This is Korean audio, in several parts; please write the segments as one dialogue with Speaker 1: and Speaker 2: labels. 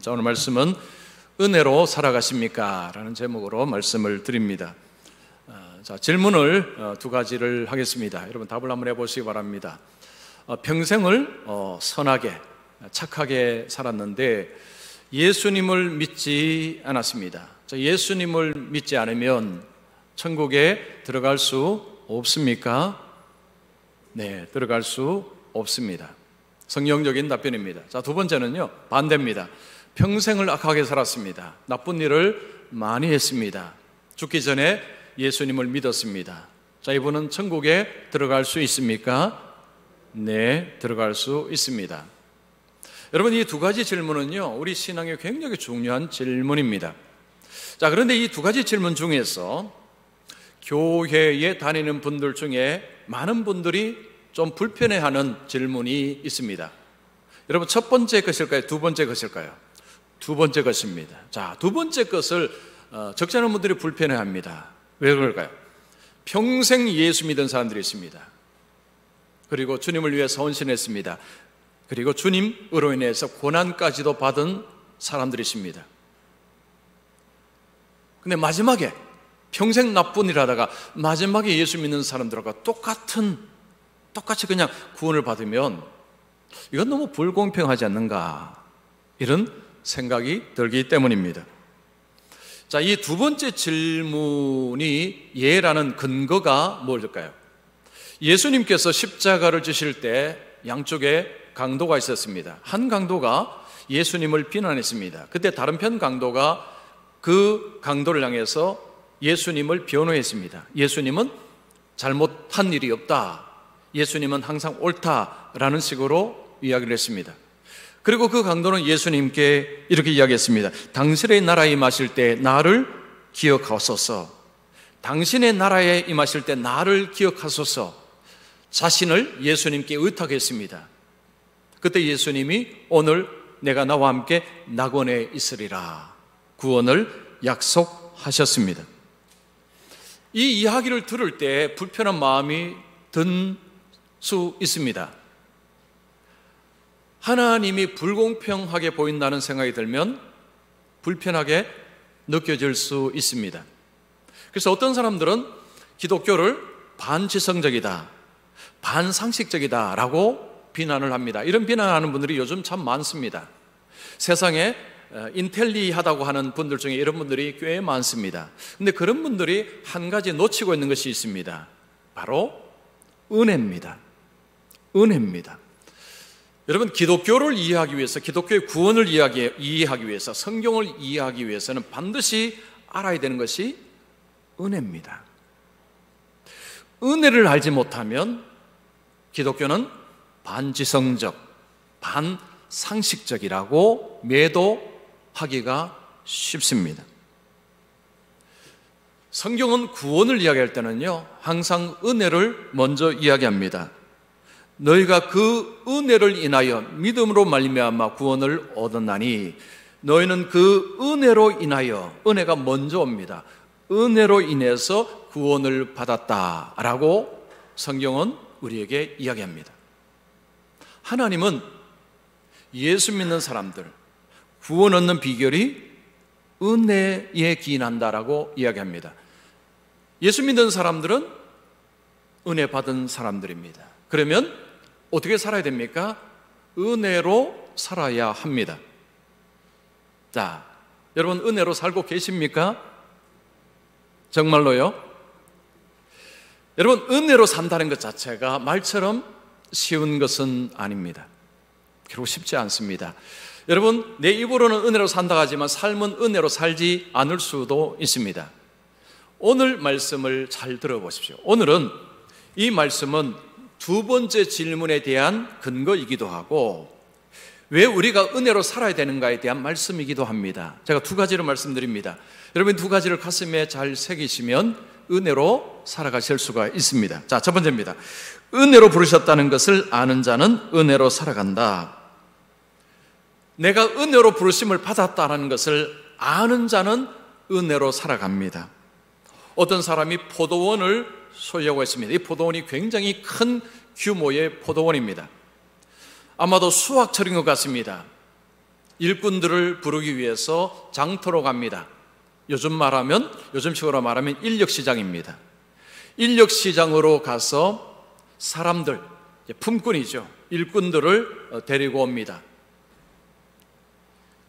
Speaker 1: 자, 오늘 말씀은 은혜로 살아가십니까? 라는 제목으로 말씀을 드립니다. 자, 질문을 두 가지를 하겠습니다. 여러분 답을 한번 해보시기 바랍니다. 평생을 선하게 착하게 살았는데 예수님을 믿지 않았습니다. 자, 예수님을 믿지 않으면 천국에 들어갈 수 없습니까? 네, 들어갈 수 없습니다. 성경적인 답변입니다. 자, 두 번째는요, 반대입니다. 평생을 악하게 살았습니다. 나쁜 일을 많이 했습니다. 죽기 전에 예수님을 믿었습니다. 자, 이분은 천국에 들어갈 수 있습니까? 네, 들어갈 수 있습니다. 여러분, 이 두 가지 질문은요, 우리 신앙에 굉장히 중요한 질문입니다. 자, 그런데 이 두 가지 질문 중에서 교회에 다니는 분들 중에 많은 분들이 좀 불편해하는 질문이 있습니다. 여러분, 첫 번째 것일까요? 두 번째 것일까요? 두 번째 것입니다. 자, 두 번째 것을 적지 않은 분들이 불편해합니다. 왜 그럴까요? 평생 예수 믿은 사람들이 있습니다. 그리고 주님을 위해서 헌신했습니다. 그리고 주님으로 인해서 고난까지도 받은 사람들이 있습니다. 근데 마지막에 평생 나쁜 일 하다가 마지막에 예수 믿는 사람들과 똑같이 그냥 구원을 받으면 이건 너무 불공평하지 않는가, 이런 생각이 들기 때문입니다. 자, 이 두 번째 질문이 예라는 근거가 뭘까요? 예수님께서 십자가를 지실 때 양쪽에 강도가 있었습니다. 한 강도가 예수님을 비난했습니다. 그때 다른 편 강도가 그 강도를 향해서 예수님을 변호했습니다. 예수님은 잘못한 일이 없다, 예수님은 항상 옳다라는 식으로 이야기를 했습니다. 그리고 그 강도는 예수님께 이렇게 이야기했습니다. 당신의 나라에 임하실 때 나를 기억하소서. 당신의 나라에 임하실 때 나를 기억하소서. 자신을 예수님께 의탁했습니다. 그때 예수님이 오늘 내가 나와 함께 낙원에 있으리라 구원을 약속하셨습니다. 이 이야기를 들을 때 불편한 마음이 든 수 있습니다. 하나님이 불공평하게 보인다는 생각이 들면 불편하게 느껴질 수 있습니다. 그래서 어떤 사람들은 기독교를 반지성적이다, 반상식적이다 라고 비난을 합니다. 이런 비난하는 분들이 요즘 참 많습니다. 세상에 인텔리하다고 하는 분들 중에 이런 분들이 꽤 많습니다. 그런데 그런 분들이 한 가지 놓치고 있는 것이 있습니다. 바로 은혜입니다. 은혜입니다. 여러분, 기독교를 이해하기 위해서, 기독교의 구원을 이해하기 위해서, 성경을 이해하기 위해서는 반드시 알아야 되는 것이 은혜입니다. 은혜를 알지 못하면 기독교는 반지성적, 반상식적이라고 매도하기가 쉽습니다. 성경은 구원을 이야기할 때는요, 항상 은혜를 먼저 이야기합니다. 너희가 그 은혜를 인하여 믿음으로 말미암아 구원을 얻었나니 너희는 그 은혜로 인하여, 은혜가 먼저 옵니다. 은혜로 인해서 구원을 받았다라고 성경은 우리에게 이야기합니다. 하나님은 예수 믿는 사람들 구원 얻는 비결이 은혜에 기인한다라고 이야기합니다. 예수 믿는 사람들은 은혜 받은 사람들입니다. 그러면 어떻게 살아야 됩니까? 은혜로 살아야 합니다. 자, 여러분 은혜로 살고 계십니까? 정말로요? 여러분, 은혜로 산다는 것 자체가 말처럼 쉬운 것은 아닙니다. 결국 쉽지 않습니다. 여러분, 내 입으로는 은혜로 산다고 하지만 삶은 은혜로 살지 않을 수도 있습니다. 오늘 말씀을 잘 들어보십시오. 오늘은 이 말씀은 두 번째 질문에 대한 근거이기도 하고 왜 우리가 은혜로 살아야 되는가에 대한 말씀이기도 합니다. 제가 두 가지를 말씀드립니다. 여러분, 두 가지를 가슴에 잘 새기시면 은혜로 살아가실 수가 있습니다. 자, 첫 번째입니다. 은혜로 부르셨다는 것을 아는 자는 은혜로 살아간다. 내가 은혜로 부르심을 받았다는 것을 아는 자는 은혜로 살아갑니다. 어떤 사람이 포도원을 소유하고 있습니다. 이 포도원이 굉장히 큰 규모의 포도원입니다. 아마도 수확철인 것 같습니다. 일꾼들을 부르기 위해서 장터로 갑니다. 요즘식으로 말하면 인력시장입니다. 인력시장으로 가서 사람들, 품꾼이죠. 일꾼들을 데리고 옵니다.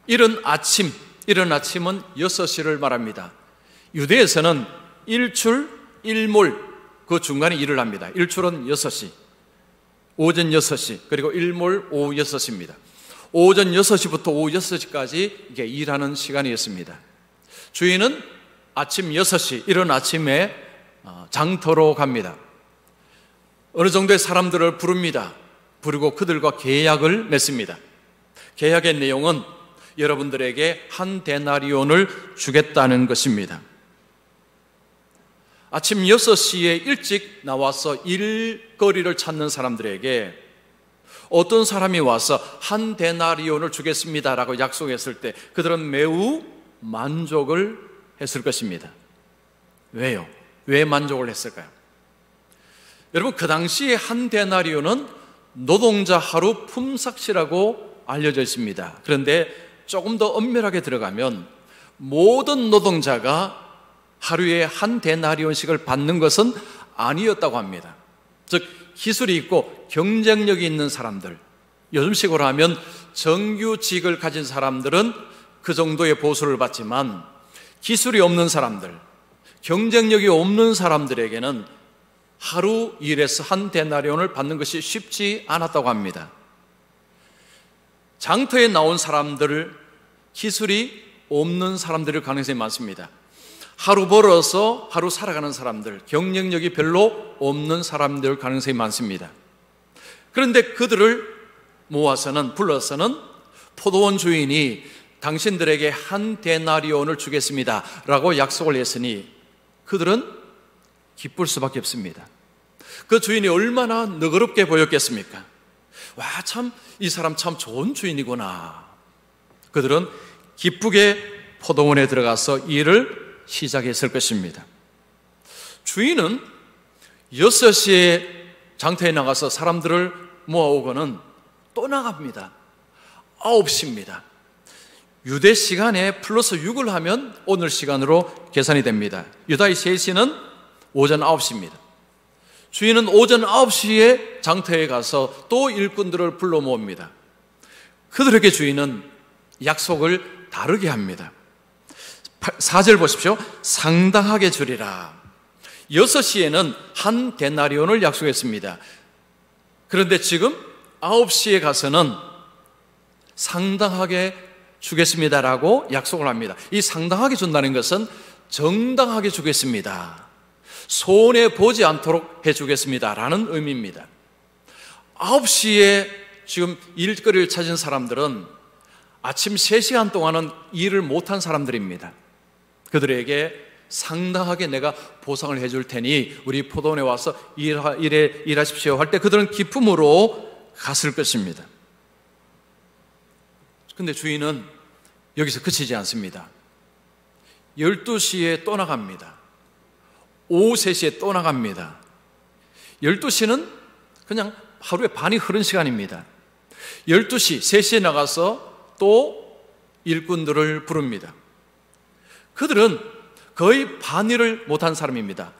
Speaker 1: 이른 아침은 6시를 말합니다. 유대에서는 일출, 일몰 그 중간에 일을 합니다. 일출은 6시, 오전 6시, 그리고 일몰 오후 6시입니다. 오전 6시부터 오후 6시까지 이게 일하는 시간이었습니다. 주인은 아침 6시, 이른 아침에 장터로 갑니다. 어느 정도의 사람들을 부릅니다. 부르고 그들과 계약을 맺습니다. 계약의 내용은 여러분들에게 한 데나리온을 주겠다는 것입니다. 아침 6시에 일찍 나와서 일거리를 찾는 사람들에게 어떤 사람이 와서 한 데나리온을 주겠습니다라고 약속했을 때 그들은 매우 만족을 했을 것입니다. 왜요? 왜 만족을 했을까요? 여러분, 그 당시에 한 데나리온은 노동자 하루 품삯이라고 알려져 있습니다. 그런데 조금 더 엄밀하게 들어가면 모든 노동자가 하루에 한 데나리온씩을 받는 것은 아니었다고 합니다. 즉, 기술이 있고 경쟁력이 있는 사람들, 요즘식으로 하면 정규직을 가진 사람들은 그 정도의 보수를 받지만 기술이 없는 사람들, 경쟁력이 없는 사람들에게는 하루 일해서 한 데나리온을 받는 것이 쉽지 않았다고 합니다. 장터에 나온 사람들, 기술이 없는 사람들일 가능성이 많습니다. 하루 벌어서 하루 살아가는 사람들, 경쟁력이 별로 없는 사람들 가능성이 많습니다. 그런데 그들을 불러서는 포도원 주인이 당신들에게 한 데나리온을 주겠습니다 라고 약속을 했으니 그들은 기쁠 수밖에 없습니다. 그 주인이 얼마나 너그럽게 보였겠습니까? 와, 참, 이 사람 참 좋은 주인이구나. 그들은 기쁘게 포도원에 들어가서 일을 시작했을 것입니다. 주인은 6시에 장터에 나가서 사람들을 모아오고는 또 나갑니다. 9시입니다. 유대 시간에 플러스 6을 하면 오늘 시간으로 계산이 됩니다. 유다의 3시는 오전 9시입니다. 주인은 오전 9시에 장터에 가서 또 일꾼들을 불러 모읍니다. 그들에게 주인은 약속을 다르게 합니다. 4절 보십시오. 상당하게 주리라. 6시에는 한 데나리온을 약속했습니다. 그런데 지금 9시에 가서는 상당하게 주겠습니다라고 약속을 합니다. 이 상당하게 준다는 것은 정당하게 주겠습니다, 손해보지 않도록 해주겠습니다라는 의미입니다. 9시에 지금 일거리를 찾은 사람들은 아침 3시간 동안은 일을 못한 사람들입니다. 그들에게 상당하게 내가 보상을 해줄 테니 우리 포도원에 와서 일하십시오 할 때 그들은 기쁨으로 갔을 것입니다. 그런데 주인은 여기서 그치지 않습니다. 12시에 또 나갑니다. 오후 3시에 또 나갑니다. 12시는 그냥 하루에 반이 흐른 시간입니다. 12시, 3시에 나가서 또 일꾼들을 부릅니다. 그들은 거의 반 일을 못한 사람입니다.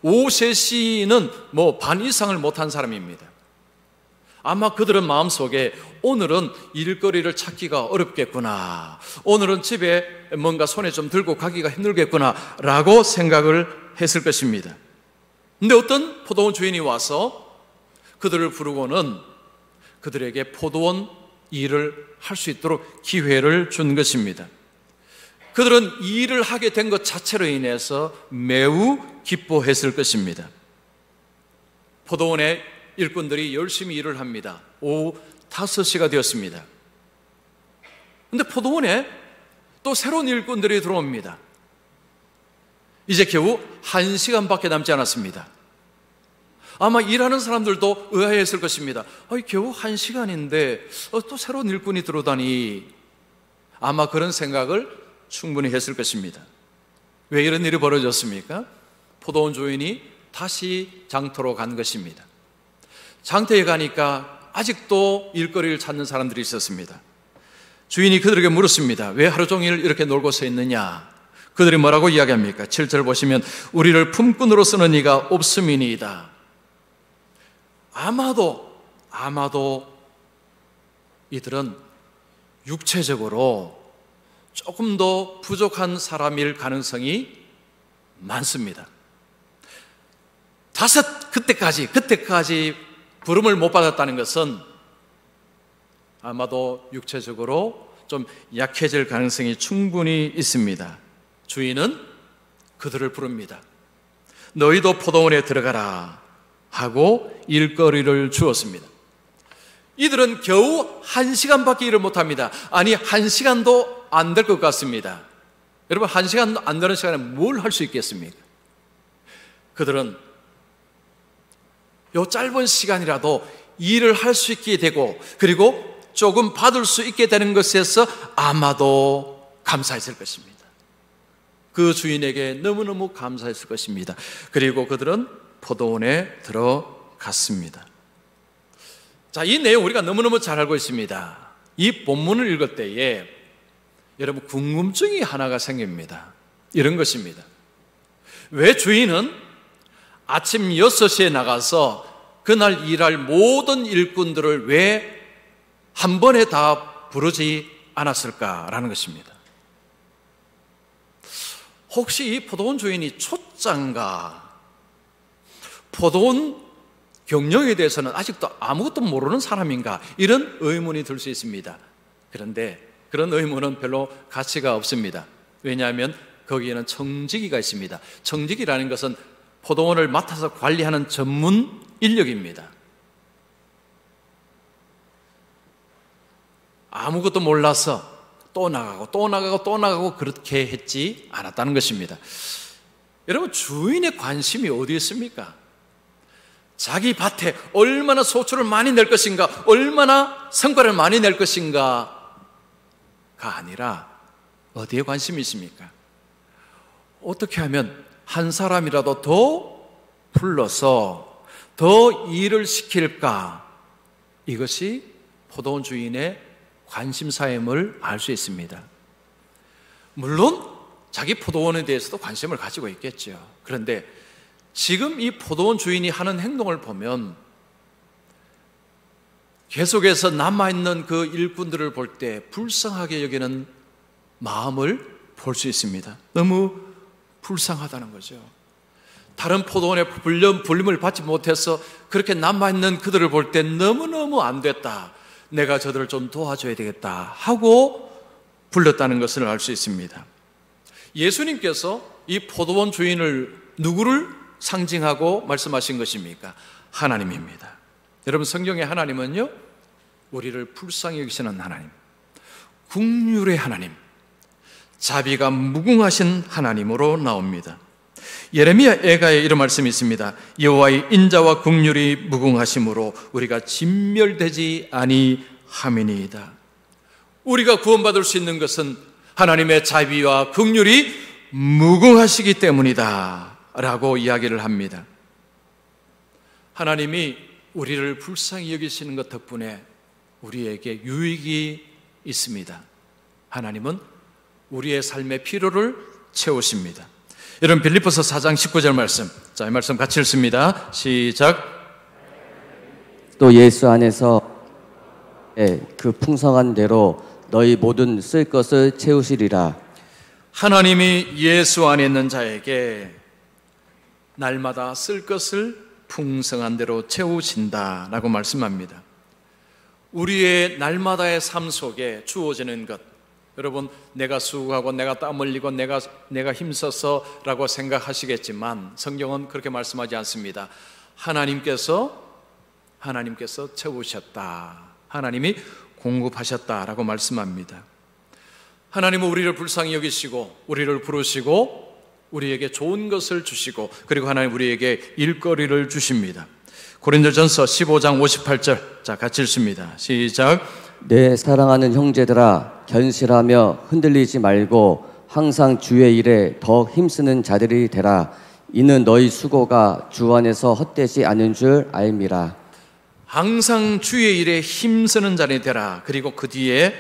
Speaker 1: 오후 3시는 반 이상을 못한 사람입니다. 아마 그들은 마음속에 오늘은 일거리를 찾기가 어렵겠구나, 오늘은 집에 뭔가 손에 좀 들고 가기가 힘들겠구나 라고 생각을 했을 것입니다. 그런데 어떤 포도원 주인이 와서 그들을 부르고는 그들에게 포도원 일을 할 수 있도록 기회를 준 것입니다. 그들은 이 일을 하게 된 것 자체로 인해서 매우 기뻐했을 것입니다. 포도원의 일꾼들이 열심히 일을 합니다. 오후 5시가 되었습니다. 그런데 포도원에 또 새로운 일꾼들이 들어옵니다. 이제 겨우 1시간밖에 남지 않았습니다. 아마 일하는 사람들도 의아했을 것입니다. 겨우 1시간인데 또 새로운 일꾼이 들어오다니, 아마 그런 생각을 충분히 했을 것입니다. 왜 이런 일이 벌어졌습니까? 포도원 주인이 다시 장터로 간 것입니다. 장터에 가니까 아직도 일거리를 찾는 사람들이 있었습니다. 주인이 그들에게 물었습니다. 왜 하루 종일 이렇게 놀고 서 있느냐? 그들이 뭐라고 이야기합니까? 7절 보시면 우리를 품꾼으로 쓰는 이가 없음이니이다. 아마도 이들은 육체적으로 조금 더 부족한 사람일 가능성이 많습니다. 그때까지 부름을 못 받았다는 것은 아마도 육체적으로 좀 약해질 가능성이 충분히 있습니다. 주인은 그들을 부릅니다. 너희도 포도원에 들어가라 하고 일거리를 주었습니다. 이들은 겨우 1시간밖에 일을 못합니다. 아니 1시간도 안 될 것 같습니다. 여러분 1시간도 안 되는 시간에 뭘 할 수 있겠습니까? 그들은 요 짧은 시간이라도 일을 할 수 있게 되고 그리고 조금 받을 수 있게 되는 것에서 아마도 감사했을 것입니다. 그 주인에게 너무너무 감사했을 것입니다. 그리고 그들은 포도원에 들어갔습니다. 자, 이 내용 우리가 너무너무 잘 알고 있습니다. 이 본문을 읽을 때에 여러분 궁금증이 하나가 생깁니다. 이런 것입니다. 왜 주인은 아침 6시에 나가서 그날 일할 모든 일꾼들을 왜 한 번에 다 부르지 않았을까라는 것입니다. 혹시 이 포도원 주인이 초짜인가? 포도원 경영에 대해서는 아직도 아무것도 모르는 사람인가? 이런 의문이 들 수 있습니다. 그런데 그런 의문은 별로 가치가 없습니다. 왜냐하면 거기에는 청지기가 있습니다. 청지기라는 것은 포도원을 맡아서 관리하는 전문 인력입니다. 아무것도 몰라서 또 나가고 그렇게 했지 않았다는 것입니다. 여러분 주인의 관심이 어디에 있습니까? 자기 밭에 얼마나 소출을 많이 낼 것인가, 얼마나 성과를 많이 낼 것인가가 아니라 어디에 관심이 있습니까? 어떻게 하면 한 사람이라도 더 불러서 더 일을 시킬까? 이것이 포도원 주인의 관심사임을 알 수 있습니다. 물론 자기 포도원에 대해서도 관심을 가지고 있겠죠. 그런데 지금 이 포도원 주인이 하는 행동을 보면 계속해서 남아있는 그 일꾼들을 볼 때 불쌍하게 여기는 마음을 볼 수 있습니다. 너무 불쌍하다는 거죠. 다른 포도원에 불림을 받지 못해서 그렇게 남아있는 그들을 볼 때 너무너무 안 됐다, 내가 저들을 좀 도와줘야 되겠다 하고 불렀다는 것을 알 수 있습니다. 예수님께서 이 포도원 주인을 누구를 상징하고 말씀하신 것입니까? 하나님입니다. 여러분 성경의 하나님은요, 우리를 불쌍히 여기시는 하나님, 긍휼의 하나님, 자비가 무궁하신 하나님으로 나옵니다. 예레미야 애가에 이런 말씀이 있습니다. 여호와의 인자와 긍휼이 무궁하심으로 우리가 진멸되지 아니함이니이다. 우리가 구원받을 수 있는 것은 하나님의 자비와 긍휼이 무궁하시기 때문이다 라고 이야기를 합니다. 하나님이 우리를 불쌍히 여기시는 것 덕분에 우리에게 유익이 있습니다. 하나님은 우리의 삶의 필요를 채우십니다. 여러분 빌립보서 4장 19절 말씀, 자, 이 말씀 같이 읽습니다. 시작.
Speaker 2: 또 예수 안에서 그 풍성한 대로 너희 모든 쓸 것을 채우시리라.
Speaker 1: 하나님이 예수 안에 있는 자에게 날마다 쓸 것을 풍성한 대로 채우신다라고 말씀합니다. 우리의 날마다의 삶 속에 주어지는 것, 여러분 내가 수고하고 내가 땀 흘리고 내가 힘써서라고 생각하시겠지만 성경은 그렇게 말씀하지 않습니다. 하나님께서 채우셨다, 하나님이 공급하셨다라고 말씀합니다. 하나님은 우리를 불쌍히 여기시고 우리를 부르시고 우리에게 좋은 것을 주시고 그리고 하나님 우리에게 일거리를 주십니다. 고린도전서 15장 58절, 자 같이 읽습니다. 시작.
Speaker 2: 내 사랑하는 형제들아, 견실하며 흔들리지 말고 항상 주의 일에 더 힘쓰는 자들이 되라. 이는 너희 수고가 주 안에서 헛되지 않은 줄 알미라.
Speaker 1: 항상 주의 일에 힘쓰는 자들이 되라. 그리고 그 뒤에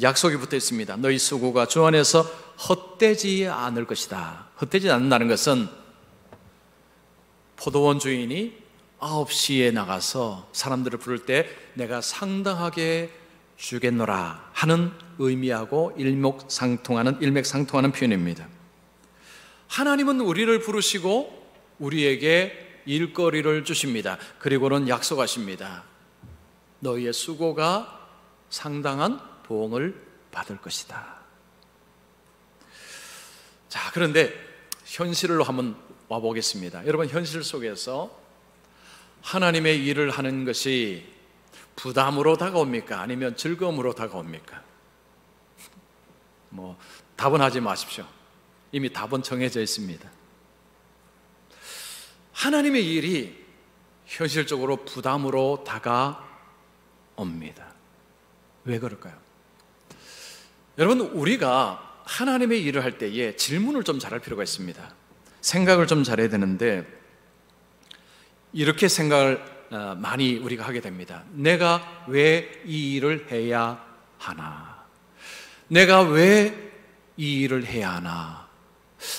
Speaker 1: 약속이 붙어 있습니다. 너희 수고가 주 안에서 헛되지 않을 것이다. 헛되지 않는다는 것은 포도원 주인이 9시에 나가서 사람들을 부를 때 내가 상당하게 주겠노라 하는 의미하고 일맥상통하는 표현입니다. 하나님은 우리를 부르시고 우리에게 일거리를 주십니다. 그리고는 약속하십니다. 너희의 수고가 상당한 보응을 받을 것이다. 자, 그런데 현실로 한번 와보겠습니다. 여러분, 현실 속에서 하나님의 일을 하는 것이 부담으로 다가옵니까? 아니면 즐거움으로 다가옵니까? 답은 하지 마십시오. 이미 답은 정해져 있습니다. 하나님의 일이 현실적으로 부담으로 다가옵니다. 왜 그럴까요? 여러분, 우리가 하나님의 일을 할 때에 질문을 좀 잘할 필요가 있습니다. 생각을 좀 잘해야 되는데, 이렇게 생각을 많이 우리가 하게 됩니다. 내가 왜 이 일을 해야 하나? 내가 왜 이 일을 해야 하나?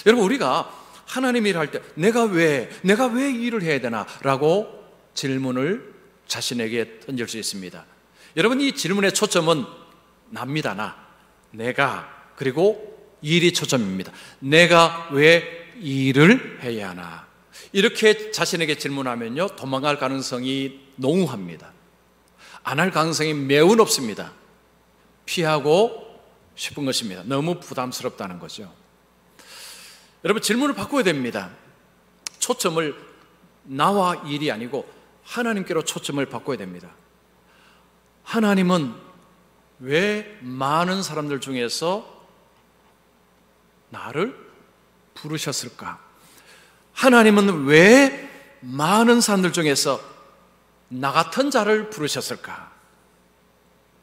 Speaker 1: 여러분, 우리가 하나님 일을 할 때 내가 왜 이 일을 해야 되나? 라고 질문을 자신에게 던질 수 있습니다. 여러분, 이 질문의 초점은 납니다. 내가, 그리고 일이 초점입니다. 내가 왜 이 일을 해야 하나? 이렇게 자신에게 질문하면요, 도망갈 가능성이 농후합니다. 안 할 가능성이 매우 높습니다. 피하고 싶은 것입니다. 너무 부담스럽다는 거죠. 여러분, 질문을 바꿔야 됩니다. 초점을 나와 일이 아니고 하나님께로 초점을 바꿔야 됩니다. 하나님은 왜 많은 사람들 중에서 나를 부르셨을까? 하나님은 왜 많은 사람들 중에서 나 같은 자를 부르셨을까?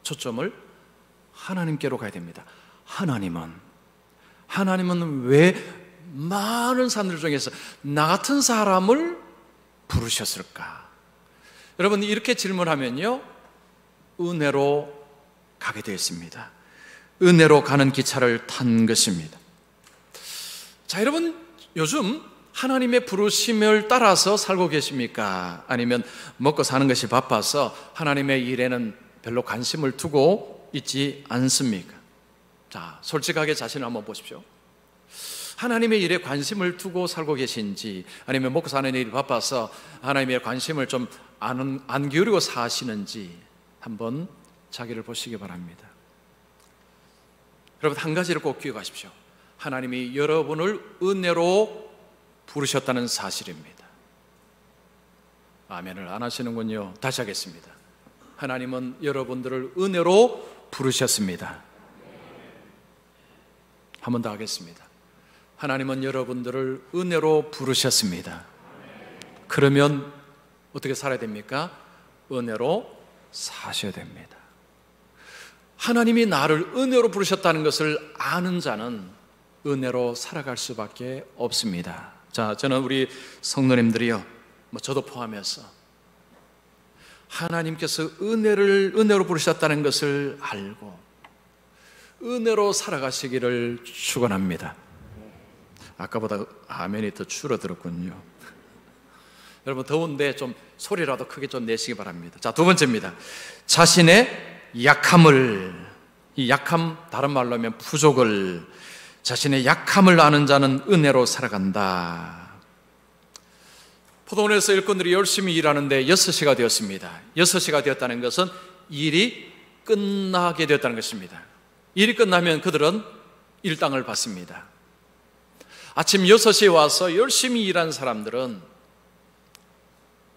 Speaker 1: 초점을 하나님께로 가야 됩니다. 하나님은 왜 많은 사람들 중에서 나 같은 사람을 부르셨을까? 여러분, 이렇게 질문하면요, 은혜로 가게 되어 있습니다. 은혜로 가는 기차를 탄 것입니다. 자, 여러분, 요즘 하나님의 부르심을 따라서 살고 계십니까? 아니면 먹고 사는 것이 바빠서 하나님의 일에는 별로 관심을 두고 있지 않습니까? 자, 솔직하게 자신을 한번 보십시오. 하나님의 일에 관심을 두고 살고 계신지, 아니면 먹고 사는 일이 바빠서 하나님의 관심을 좀 안 기울이고 사시는지 한번 자기를 보시기 바랍니다. 여러분, 한 가지를 꼭 기억하십시오. 하나님이 여러분을 은혜로 부르셨다는 사실입니다. 아멘을 안 하시는군요. 다시 하겠습니다. 하나님은 여러분들을 은혜로 부르셨습니다. 한 번 더 하겠습니다. 하나님은 여러분들을 은혜로 부르셨습니다. 그러면 어떻게 살아야 됩니까? 은혜로 사셔야 됩니다. 하나님이 나를 은혜로 부르셨다는 것을 아는 자는 은혜로 살아갈 수밖에 없습니다. 자, 저는 우리 성도님들이요, 저도 포함해서 하나님께서 은혜로 부르셨다는 것을 알고 은혜로 살아가시기를 축원합니다. 아까보다 아멘이 더 줄어들었군요. 여러분, 더운데 좀 소리라도 크게 좀 내시기 바랍니다. 자, 두 번째입니다. 자신의 약함을, 이 약함, 다른 말로 하면 부족을, 자신의 약함을 아는 자는 은혜로 살아간다. 포도원에서 일꾼들이 열심히 일하는데 6시가 되었습니다. 6시가 되었다는 것은 일이 끝나게 되었다는 것입니다. 일이 끝나면 그들은 일당을 받습니다. 아침 6시에 와서 열심히 일한 사람들은,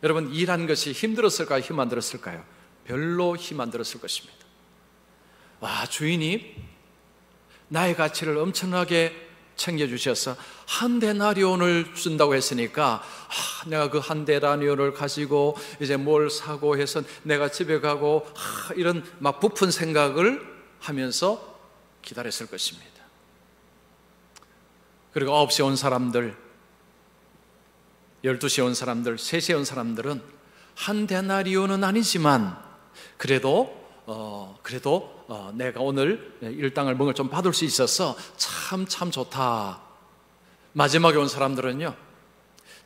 Speaker 1: 여러분, 일한 것이 힘들었을까요? 힘 안 들었을까요? 별로 힘 안 들었을 것입니다. 와, 주인이 나의 가치를 엄청나게 챙겨주셔서 한 데나리온을 준다고 했으니까, 내가 그 한 데나리온을 가지고 이제 뭘 사고 해서 내가 집에 가고, 이런 막 부푼 생각을 하면서 기다렸을 것입니다. 그리고 9시에 온 사람들, 12시에 온 사람들, 3시에 온 사람들은 한 데나리온은 아니지만 그래도 그래도 내가 오늘 일당을 뭔가 좀 받을 수 있어서 참 좋다. 마지막에 온 사람들은요,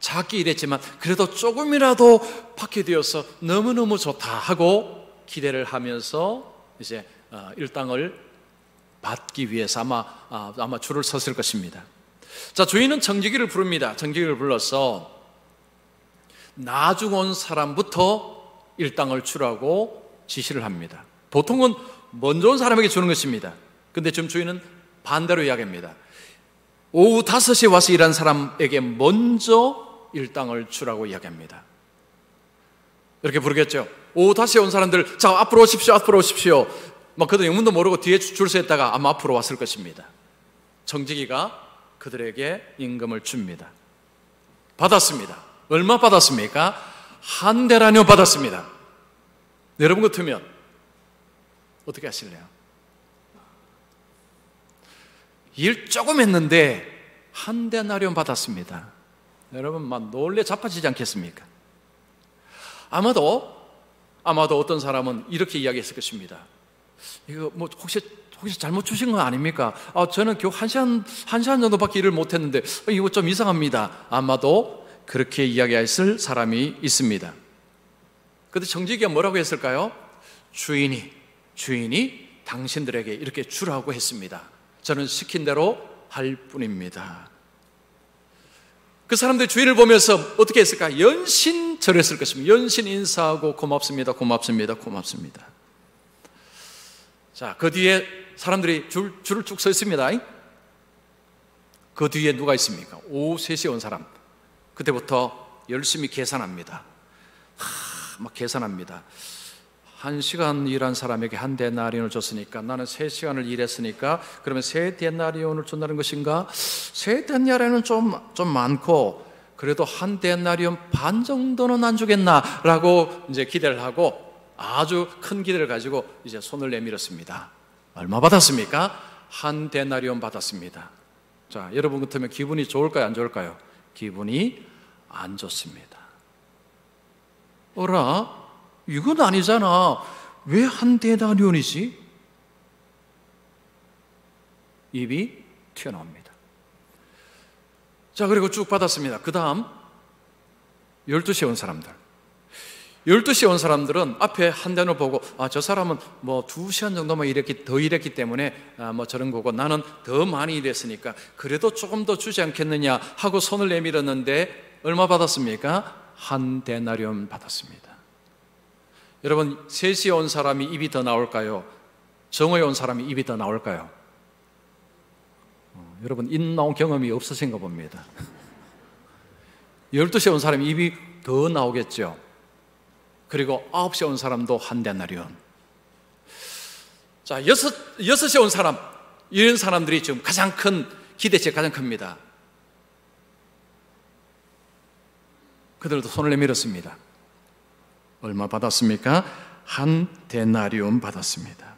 Speaker 1: 작게 일했지만 그래도 조금이라도 받게 되어서 너무너무 좋다 하고 기대를 하면서 이제 일당을 받기 위해서 아마 줄을 섰을 것입니다. 자, 주인은 청지기를 부릅니다. 청지기를 불러서 나중 온 사람부터 일당을 주라고 지시를 합니다. 보통은 먼저 온 사람에게 주는 것입니다. 근데 지금 주인은 반대로 이야기합니다. 오후 5시에 와서 일한 사람에게 먼저 일당을 주라고 이야기합니다. 이렇게 부르겠죠. 오후 5시에 온 사람들, 자, 앞으로 오십시오, 앞으로 오십시오. 막 그들 영문도 모르고 뒤에 줄 서 있다가 아마 앞으로 왔을 것입니다. 청지기가 그들에게 임금을 줍니다. 받았습니다. 얼마 받았습니까? 1데나리온 받았습니다. 여러분 같으면 어떻게 하실래요? 일 조금 했는데 1데나리온 받았습니다. 여러분 막 놀래 자빠지지 않겠습니까? 아마도 어떤 사람은 이렇게 이야기했을 것입니다. 이거 뭐 혹시 잘못 주신 건 아닙니까? 저는 겨우 한 시간 정도밖에 일을 못했는데 이거 좀 이상합니다. 아마도 그렇게 이야기했을 사람이 있습니다. 그런데 청지기가 뭐라고 했을까요? 주인이 당신들에게 이렇게 주라고 했습니다. 저는 시킨 대로 할 뿐입니다. 그 사람들이 주인을 보면서 어떻게 했을까? 연신절했을 것입니다. 연신 인사하고 고맙습니다. 자, 그 뒤에 사람들이 줄을 쭉 서 있습니다. 그 뒤에 누가 있습니까? 오후 3시에 온 사람. 그때부터 열심히 계산합니다. 막 계산합니다. 1시간 일한 사람에게 1데나리온을 줬으니까 나는 3시간을 일했으니까 그러면 3데나리온을 준다는 것인가? 3데나리온은 좀 많고 그래도 1데나리온 반 정도는 안 주겠나? 라고 이제 기대를 하고 아주 큰 기대를 가지고 이제 손을 내밀었습니다. 얼마 받았습니까? 1데나리온 받았습니다. 자, 여러분 같으면 기분이 좋을까요? 안 좋을까요? 기분이 안 좋습니다. 어라? 이건 아니잖아. 왜 1데나리온이지? 입이 튀어나옵니다. 자, 그리고 쭉 받았습니다. 그 다음 12시에 온 사람들. 12시에 온 사람들은 앞에 1데나리온을 보고 저 사람은 뭐 2시간 정도만 더 일했기 때문에 뭐 저런 거고 나는 더 많이 일했으니까 그래도 조금 더 주지 않겠느냐 하고 손을 내밀었는데 얼마 받았습니까? 1데나리온 받았습니다. 여러분 3시에 온 사람이 입이 더 나올까요? 정오에 온 사람이 입이 더 나올까요? 여러분 입 나온 경험이 없으신가 봅니다. 12시에 온 사람이 입이 더 나오겠죠. 그리고 9시에 온 사람도 1데나리온. 자, 6시에 온 사람, 이런 사람들이 지금 가장 큰 기대치가 가장 큽니다. 그들도 손을 내밀었습니다. 얼마 받았습니까? 1데나리온 받았습니다.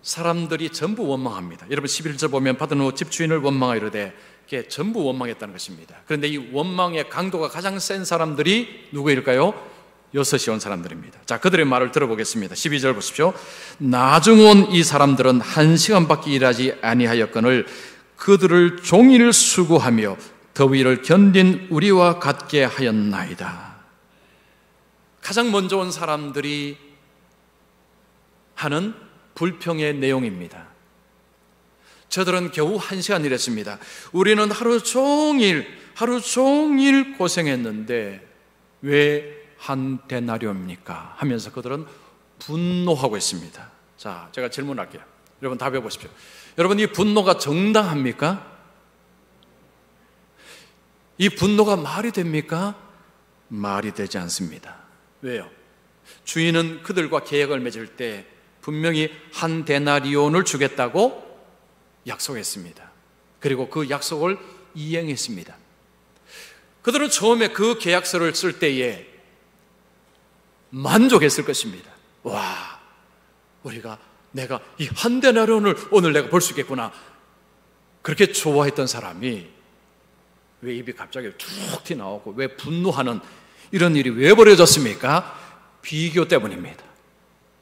Speaker 1: 사람들이 전부 원망합니다. 여러분 11절 보면 받은 후 집주인을 원망하이르되 이게 전부 원망했다는 것입니다. 그런데 이 원망의 강도가 가장 센 사람들이 누구일까요? 6시에 온 사람들입니다. 자, 그들의 말을 들어보겠습니다. 12절 보십시오. 나중 온 이 사람들은 1시간밖에 일하지 아니하였거늘 그들을 종일 수고하며 더위를 견딘 우리와 같게 하였나이다. 가장 먼저 온 사람들이 하는 불평의 내용입니다. 저들은 겨우 1시간 일했습니다. 우리는 하루 종일 고생했는데 왜 1데나리온입니까? 하면서 그들은 분노하고 있습니다. 자, 제가 질문할게요. 여러분 답해 보십시오. 여러분 이 분노가 정당합니까? 이 분노가 말이 됩니까? 말이 되지 않습니다. 왜요? 주인은 그들과 계약을 맺을 때 분명히 1데나리온을 주겠다고 약속했습니다. 그리고 그 약속을 이행했습니다. 그들은 처음에 그 계약서를 쓸 때에 만족했을 것입니다. 와, 내가 이 1데나리온을 오늘 내가 벌 수 있겠구나. 그렇게 좋아했던 사람이 왜 입이 갑자기 툭 튀어나오고 왜 분노하는 이런 일이 왜 벌어졌습니까? 비교 때문입니다.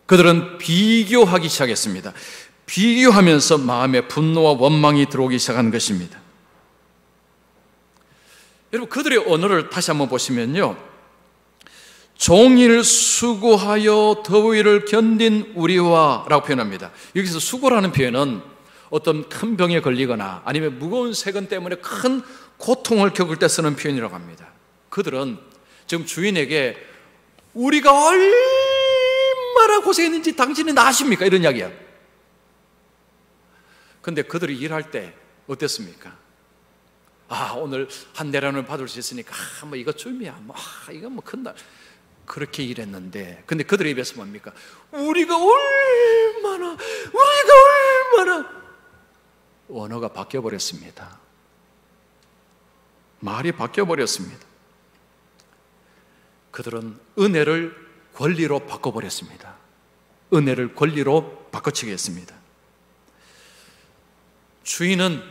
Speaker 1: 그들은 비교하기 시작했습니다. 비교하면서 마음에 분노와 원망이 들어오기 시작한 것입니다. 여러분, 그들의 언어를 다시 한번 보시면요, 종일 수고하여 더위를 견딘 우리와 라고 표현합니다. 여기서 수고라는 표현은 어떤 큰 병에 걸리거나 아니면 무거운 세금 때문에 큰 고통을 겪을 때 쓰는 표현이라고 합니다. 그들은 지금 주인에게 우리가 얼마나 고생했는지 당신은 아십니까? 이런 이야기야. 근데 그들이 일할 때 어땠습니까? 오늘 한 대련을 받을 수 있으니까 뭐 이거 쯤이야, 이건 뭐 큰 날, 그렇게 일했는데, 근데 그들의 입에서 뭡니까? 우리가 얼마나 언어가 바뀌어버렸습니다. 말이 바뀌어버렸습니다. 그들은 은혜를 권리로 바꿔버렸습니다. 은혜를 권리로 바꿔치기 했습니다. 주인은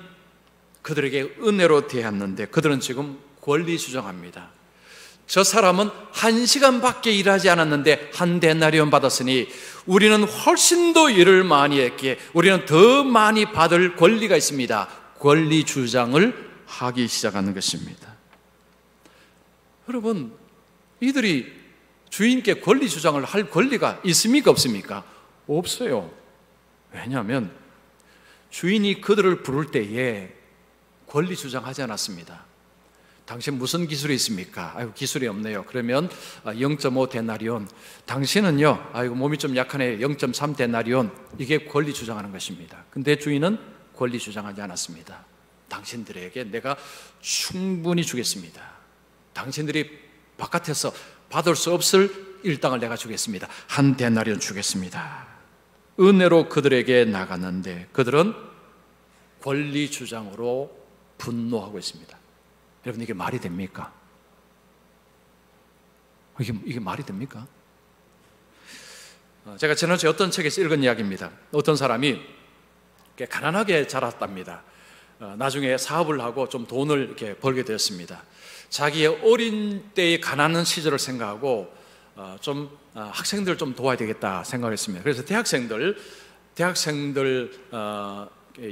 Speaker 1: 그들에게 은혜로 대했는데 그들은 지금 권리 주장합니다. 저 사람은 1시간밖에 일하지 않았는데 한 데나리온 받았으니 우리는 훨씬 더 일을 많이 했기에 우리는 더 많이 받을 권리가 있습니다. 권리 주장을 하기 시작하는 것입니다. 여러분, 이들이 주인께 권리 주장을 할 권리가 있습니까? 없습니까? 없어요. 왜냐하면 주인이 그들을 부를 때에 권리 주장하지 않았습니다. 당신 무슨 기술이 있습니까? 기술이 없네요. 그러면 0.5 데나리온. 당신은요, 몸이 좀 약하네요. 0.3 데나리온. 이게 권리 주장하는 것입니다. 근데 주인은 권리 주장하지 않았습니다. 당신들에게 내가 충분히 주겠습니다. 당신들이 바깥에서 받을 수 없을 일당을 내가 주겠습니다. 한 데나리온 주겠습니다. 은혜로 그들에게 나갔는데 그들은 권리 주장으로 분노하고 있습니다. 여러분, 이게 말이 됩니까? 이게 말이 됩니까? 제가 지난주에 어떤 책에서 읽은 이야기입니다. 어떤 사람이 가난하게 자랐답니다. 나중에 사업을 하고 좀 돈을 이렇게 벌게 되었습니다. 자기의 어린 때의 가난한 시절을 생각하고 학생들 좀 도와야 되겠다 생각을 했습니다. 그래서 대학생들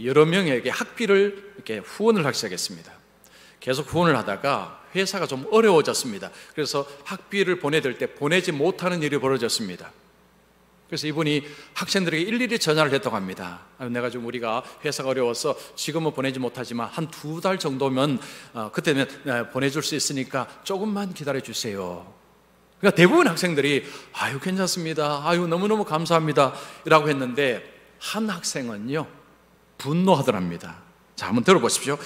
Speaker 1: 여러 명에게 학비를 이렇게 후원을 하기 시작했습니다. 계속 후원을 하다가 회사가 좀 어려워졌습니다. 그래서 학비를 보내야 될 때 보내지 못하는 일이 벌어졌습니다. 그래서 이분이 학생들에게 일일이 전화를 했다고 합니다. 내가 지금 우리가 회사가 어려워서 지금은 보내지 못하지만 한 2달 정도면 그때는 보내줄 수 있으니까 조금만 기다려 주세요. 그러니까 대부분 학생들이 괜찮습니다. 너무너무 감사합니다. 라고 했는데 한 학생은요, 분노하더랍니다. 자, 한번 들어보십시오.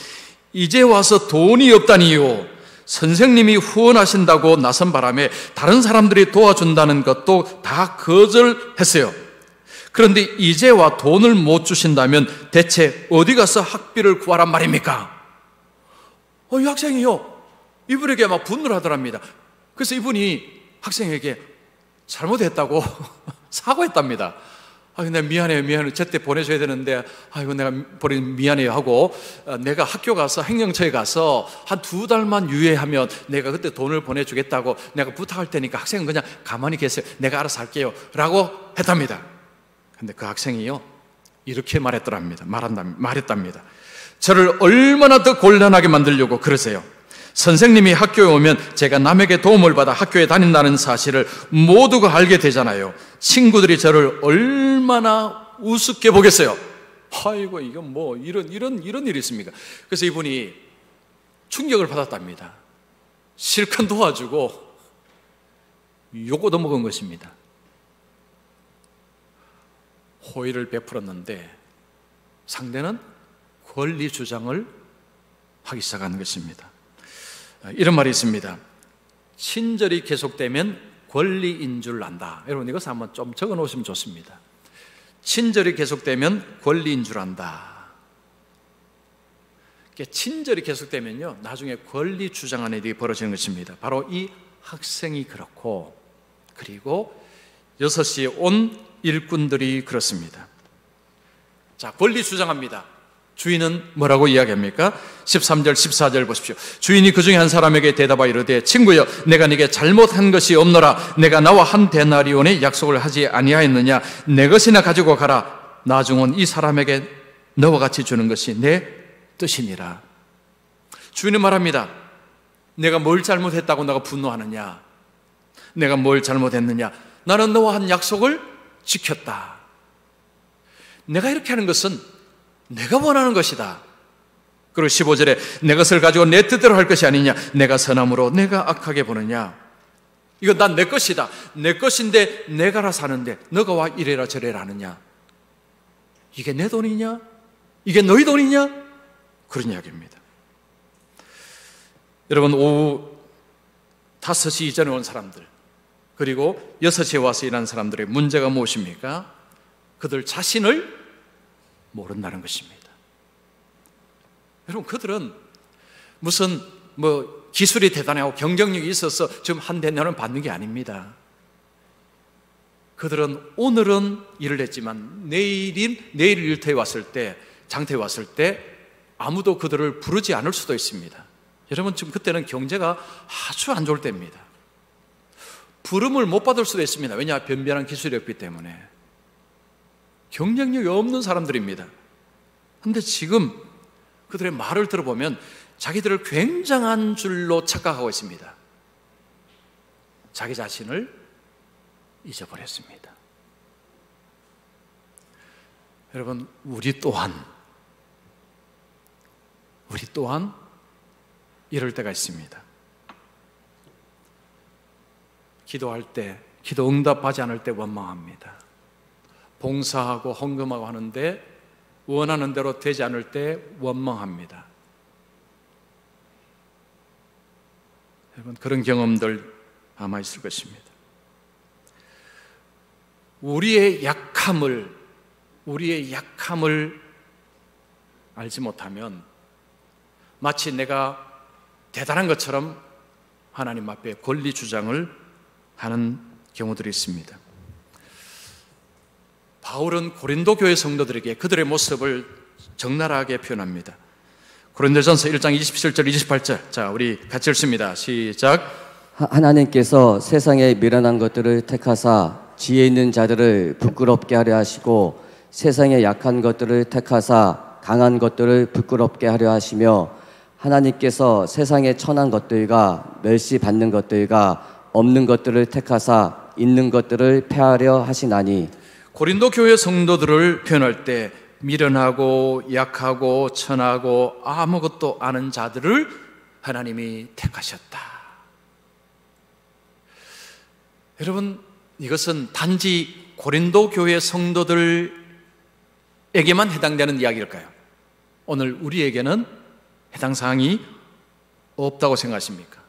Speaker 1: 이제 와서 돈이 없다니요. 선생님이 후원하신다고 나선 바람에 다른 사람들이 도와준다는 것도 다 거절했어요. 그런데 이제 와 돈을 못 주신다면 대체 어디 가서 학비를 구하란 말입니까? 이 학생이요, 이분에게 막 분노를 하더랍니다. 그래서 이분이 학생에게 잘못했다고 사과했답니다. 내가 미안해요. 제때 보내줘야 되는데, 내가 미안해요 하고, 내가 학교 가서 행정처에 가서 한 2달만 유예하면 내가 그때 돈을 보내주겠다고 내가 부탁할 테니까 학생은 그냥 가만히 계세요. 내가 알아서 할게요. 라고 했답니다. 근데 그 학생이요, 이렇게 말했답니다. 저를 얼마나 더 곤란하게 만들려고 그러세요. 선생님이 학교에 오면 제가 남에게 도움을 받아 학교에 다닌다는 사실을 모두가 알게 되잖아요. 친구들이 저를 얼마나 우습게 보겠어요. 이건 뭐 이런 일이 있습니까? 그래서 이분이 충격을 받았답니다. 실컷 도와주고 욕 얻어먹은 것입니다. 호의를 베풀었는데 상대는 권리 주장을 하기 시작하는 것입니다. 이런 말이 있습니다. 친절이 계속되면 권리인 줄 안다. 여러분, 이것을 한번 좀 적어 놓으시면 좋습니다. 친절이 계속되면 권리인 줄 안다. 친절이 계속되면요, 나중에 권리 주장하는 일이 벌어지는 것입니다. 바로 이 학생이 그렇고, 그리고 6시에 온 일꾼들이 그렇습니다. 자, 권리 주장합니다. 주인은 뭐라고 이야기합니까? 13절, 14절 보십시오. 주인이 그 중에 한 사람에게 대답하여 이르되 친구여 내가 네게 잘못한 것이 없노라. 내가 나와 한 데나리온의 약속을 하지 아니하였느냐. 내 것이나 가지고 가라. 나중은 이 사람에게 너와 같이 주는 것이 내 뜻이니라. 주인은 말합니다. 내가 뭘 잘못했다고 내가 분노하느냐. 내가 뭘 잘못했느냐. 나는 너와 한 약속을 지켰다. 내가 이렇게 하는 것은 내가 원하는 것이다. 그리고 15절에 내 것을 가지고 내 뜻대로 할 것이 아니냐. 내가 선함으로 내가 악하게 보느냐. 이건 난 내 것이다. 내 것인데 내가 알아서 하는데 너가 와 이래라 저래라 하느냐. 이게 내 돈이냐? 이게 너희 돈이냐? 그런 이야기입니다. 여러분, 오후 5시 이전에 온 사람들, 그리고 6시에 와서 일하는 사람들의 문제가 무엇입니까? 그들 자신을 모른다는 것입니다. 여러분, 그들은 무슨 기술이 대단하고 경쟁력이 있어서 지금 한 대년을 받는 게 아닙니다. 그들은 오늘은 일을 했지만 내일 일터에 왔을 때, 장터에 왔을 때 아무도 그들을 부르지 않을 수도 있습니다. 여러분, 지금 그때는 경제가 아주 안 좋을 때입니다. 부름을 못 받을 수도 있습니다. 왜냐? 변변한 기술이 없기 때문에. 경쟁력이 없는 사람들입니다. 그런데 지금 그들의 말을 들어보면 자기들을 굉장한 줄로 착각하고 있습니다. 자기 자신을 잊어버렸습니다. 여러분, 우리 또한 이럴 때가 있습니다. 기도할 때, 기도 응답하지 않을 때 원망합니다. 봉사하고 헌금하고 하는데 원하는 대로 되지 않을 때 원망합니다. 여러분, 그런 경험들 아마 있을 것입니다. 우리의 약함을 알지 못하면 마치 내가 대단한 것처럼 하나님 앞에 권리 주장을 하는 경우들이 있습니다. 바울은 고린도 교회 성도들에게 그들의 모습을 적나라하게 표현합니다. 고린도전서 1장 27절 28절. 자, 우리 같이 읽습니다. 시작.
Speaker 2: 하나님께서 세상에 미련한 것들을 택하사 지혜 있는 자들을 부끄럽게 하려 하시고 세상에 약한 것들을 택하사 강한 것들을 부끄럽게 하려 하시며 하나님께서 세상에 천한 것들과 멸시받는 것들과 없는 것들을 택하사 있는 것들을 폐하려 하시나니.
Speaker 1: 고린도 교회 성도들을 표현할 때 미련하고 약하고 천하고 아무것도 아는 자들을 하나님이 택하셨다. 여러분, 이것은 단지 고린도 교회 성도들에게만 해당되는 이야기일까요? 오늘 우리에게는 해당 사항이 없다고 생각하십니까?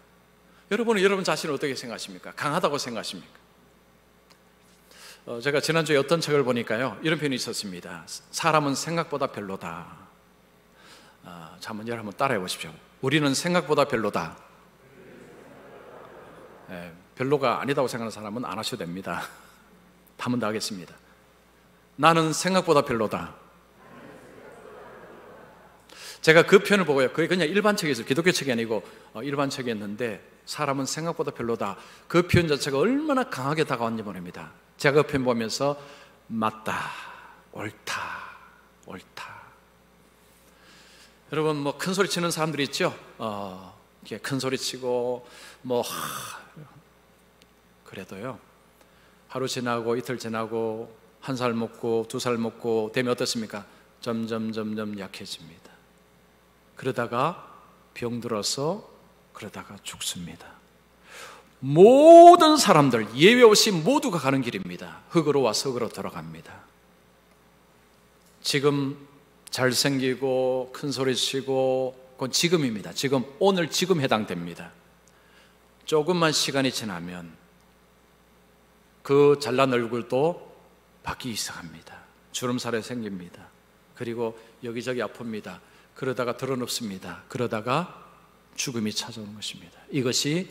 Speaker 1: 여러분은 여러분 자신을 어떻게 생각하십니까? 강하다고 생각하십니까? 제가 지난주에 어떤 책을 보니까요, 이런 표현이 있었습니다. 사람은 생각보다 별로다. 자, 먼저 한번 따라해 보십시오. 우리는 생각보다 별로다. 별로가 아니다고 생각하는 사람은 안 하셔도 됩니다. 한 번 더 하겠습니다. 나는 생각보다 별로다. 제가 그 표현을 보고요, 그게 그냥 일반 책이었어요. 기독교 책이 아니고 일반 책이었는데, 사람은 생각보다 별로다. 그 표현 자체가 얼마나 강하게 다가왔는지 모릅니다. 제가 그 표현 보면서 맞다, 옳다. 여러분, 큰 소리 치는 사람들이 있죠. 이렇게 큰 소리 치고 그래도요, 하루 지나고 이틀 지나고 한 살 먹고 두 살 먹고 되면 어떻습니까? 점점 약해집니다. 그러다가 병들어서 그러다가 죽습니다. 모든 사람들 예외 없이 모두가 가는 길입니다. 흙으로 와서 흙으로 돌아갑니다. 지금 잘생기고 큰 소리 치고 그건 지금입니다. 지금, 오늘 지금 해당됩니다. 조금만 시간이 지나면 그 잘난 얼굴도 바뀌기 시작합니다. 주름살이 생깁니다. 그리고 여기저기 아픕니다. 그러다가 드러눕습니다. 그러다가 죽음이 찾아오는 것입니다. 이것이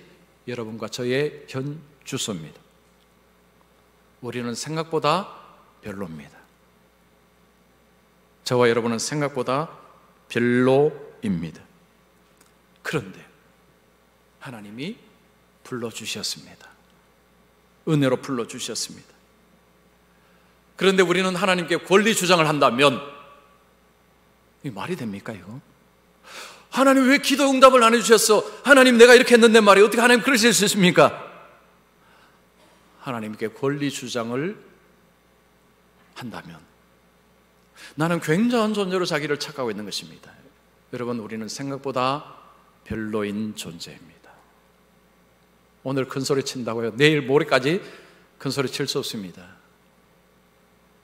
Speaker 1: 여러분과 저의 현 주소입니다. 우리는 생각보다 별로입니다. 저와 여러분은 생각보다 별로입니다. 그런데 하나님이 불러주셨습니다. 은혜로 불러주셨습니다. 그런데 우리는 하나님께 권리 주장을 한다면 이게 말이 됩니까 이거? 하나님 왜 기도 응답을 안 해주셨어? 하나님 내가 이렇게 했는데 말이에요. 어떻게 하나님 그러실 수 있습니까? 하나님께 권리 주장을 한다면 나는 굉장한 존재로 자기를 착각하고 있는 것입니다. 여러분, 우리는 생각보다 별로인 존재입니다. 오늘 큰 소리 친다고요? 내일 모레까지 큰 소리 칠 수 없습니다.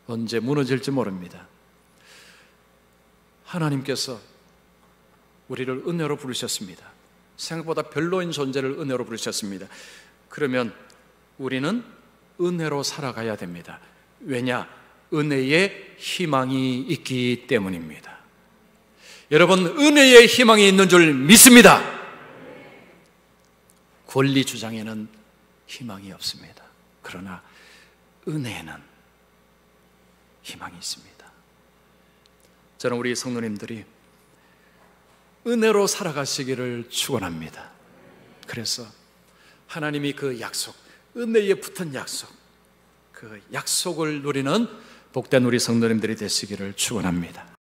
Speaker 1: 언제 무너질지 모릅니다. 하나님께서 우리를 은혜로 부르셨습니다. 생각보다 별로인 존재를 은혜로 부르셨습니다. 그러면 우리는 은혜로 살아가야 됩니다. 왜냐? 은혜에 희망이 있기 때문입니다. 여러분, 은혜에 희망이 있는 줄 믿습니다. 권리 주장에는 희망이 없습니다. 그러나 은혜에는 희망이 있습니다. 저는 우리 성도님들이 은혜로 살아가시기를 축원합니다. 그래서 하나님이 그 약속, 은혜에 붙은 약속, 그 약속을 누리는 복된 우리 성도님들이 되시기를 축원합니다.